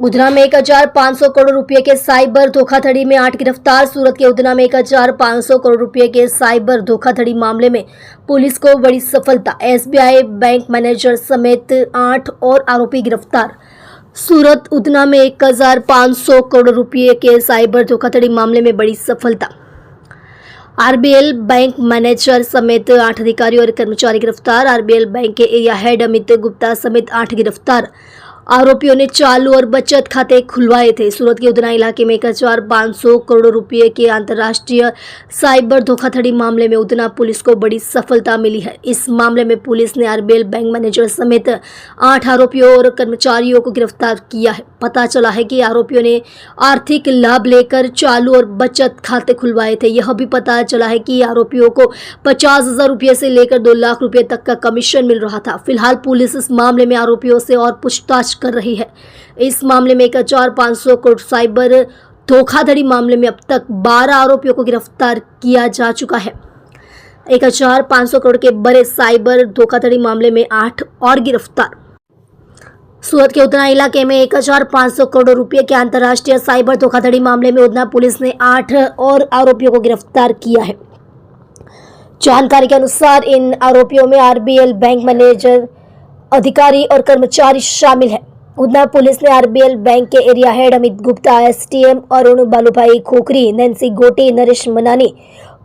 उधना में 1,500 करोड़ रुपए के साइबर धोखाधड़ी में 8 गिरफ्तार। सूरत के उधना में 1,500 करोड़ रुपए के साइबर धोखाधड़ी मामले में पुलिस को बड़ी सफलता। एसबीआई बैंक मैनेजर समेत 8 और आरोपी गिरफ्तार। सूरत उधना में 1,500 करोड़ रुपए के साइबर धोखाधड़ी मामले में बड़ी सफलता। आरबीएल बैंक मैनेजर समेत 8 अधिकारी और कर्मचारी गिरफ्तार। आरबीएल बैंक के एरिया हेड अमित गुप्ता समेत 8 गिरफ्तार। आरोपियों ने चालू और बचत खाते खुलवाए थे। सूरत के उधना इलाके में 1,500 करोड़ रुपए के अंतर्राष्ट्रीय साइबर धोखाधड़ी मामले में उधना पुलिस को बड़ी सफलता मिली है। इस मामले में पुलिस ने आरबीएल बैंक मैनेजर समेत 8 आरोपियों और कर्मचारियों को गिरफ्तार किया है। पता चला है कि आरोपियों ने आर्थिक लाभ लेकर चालू और बचत खाते खुलवाए थे। यह भी पता चला है कि आरोपियों को 50,000 रुपये से लेकर 2 लाख रुपये तक का कमीशन मिल रहा था। फिलहाल पुलिस इस मामले में आरोपियों से और पूछताछ कर रही है। इस मामले में 1,500 करोड़ साइबर धोखाधड़ी मामले में अब तक 12 आरोपियों को गिरफ्तार किया जा चुका है। 1,500 करोड़ के बड़े साइबर धोखाधड़ी मामले में 8 और गिरफ्तार। सूरत के उधना इलाके में 1,500 करोड़ रुपए के अंतर्राष्ट्रीय साइबर धोखाधड़ी मामले में उधना पुलिस ने 8 और आरोपियों को गिरफ्तार किया है। जानकारी के अनुसार इन आरोपियों में आरबीएल बैंक मैनेजर, अधिकारी और कर्मचारी शामिल है। उधना पुलिस ने आरबीएल बैंक के area head Amit Gupta, STM Arun Balubhai Khokhari, Nancy Goti, Naresh मनानी,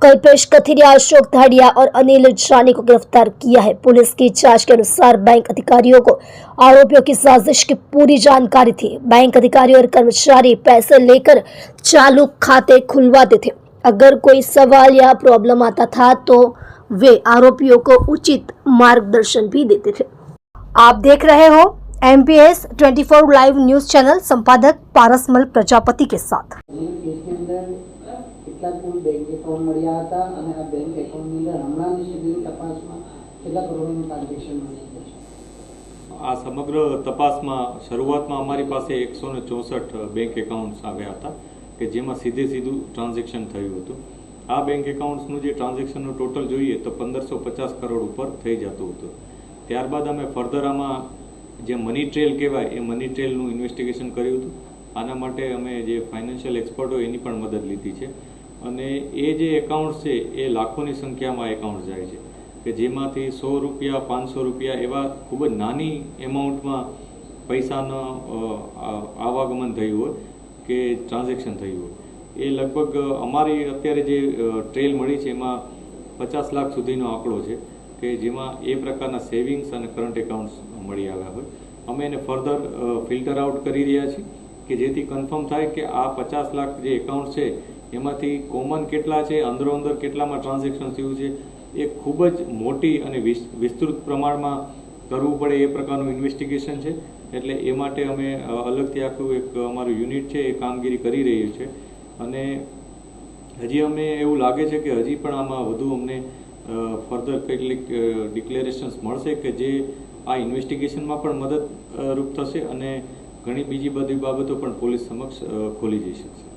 कल्पेश कथिरिया, अशोक धाड़िया और अनिल जानी को गिरफ्तार किया है। पुलिस की जांच के अनुसार बैंक अधिकारियों को आरोपियों की साजिश की पूरी जानकारी थी। बैंक अधिकारी और कर्मचारी पैसे लेकर चालू खाते खुलवाते थे। अगर कोई सवाल या प्रॉब्लम आता था तो वे आरोपियों को उचित मार्गदर्शन भी देते थे। आप देख रहे हो MPS 24 लाइव न्यूज चैनल, संपादक पारसमल प्रजापति के साथ। आ समग्र तपास में शुरुआत में अमरी पास 164 बैंक एकाउंट्स आव्या हता कि जेमां सीधे सीधू ट्रांजेक्शन थयुं हतुं। आ बैंक एकाउंट्सनुं जे ट्रांजेक्शननुं टोटल जोईए तो 1550 करोड़ पर थई जतुं हतुं। त्यारबाद अमे फर्धर आमां जे money trail कहेवाय a money ट्रेलनुं investigation कर्युं हतुं। आना माटे अमे जे फाइनेंशियल एक्सपर्टो एनी पण मदद लीधी छे અને એ જે એકાઉન્ટ્સ છે એ લાખોની સંખ્યામાં એકાઉન્ટ જાય છે કે જેમાંથી 100 રૂપિયા 500 રૂપિયા એવા ખૂબ જ નાની એમાઉન્ટમાં પૈસાનો આવાગમન થયું હોય કે ટ્રાન્ઝેક્શન થયું હોય એ લગભગ અમારી અત્યારે જે ટ્રેલ મળી છે એમાં 50 લાખ સુધીનો આંકડો છે કે જેમાં એ પ્રકારના સેવિંગ્સ અને કરંટ એકાઉન્ટ્સ મળી આવ્યા હોય। અમે એને ફર્ધર ફિલ્ટર આઉટ કરી રહ્યા છીએ કે જેથી કન્ફર્મ થાય કે આ 50 લાખ જે એકાઉન્ટ છે એમાંથી કોમન કેટલા છે, અંદરો અંદર કેટલામાં ટ્રાન્ઝેક્શન થયું છે એ ખૂબ જ મોટી અને વિસ્તૃત પ્રમાણમાં કરવું પડે એ પ્રકારનું ઇન્વેસ્ટિગેશન છે। એટલે એ માટે અમે અલગથી આખું એક અમારું યુનિટ છે એ કામગીરી કરી રહ્યું છે અને હજી અમે એવું લાગે છે કે હજી પણ આમાં વધુ અમને ફર્ધર કેટલીક ડિક્લેરેશન્સ મળશે કે જે આ ઇન્વેસ્ટિગેશનમાં પણ મદદરૂપ થશે અને ઘણી બીજી બધી બાબતો પણ પોલીસ સમક્ષ ખોલી જઈ શકશે।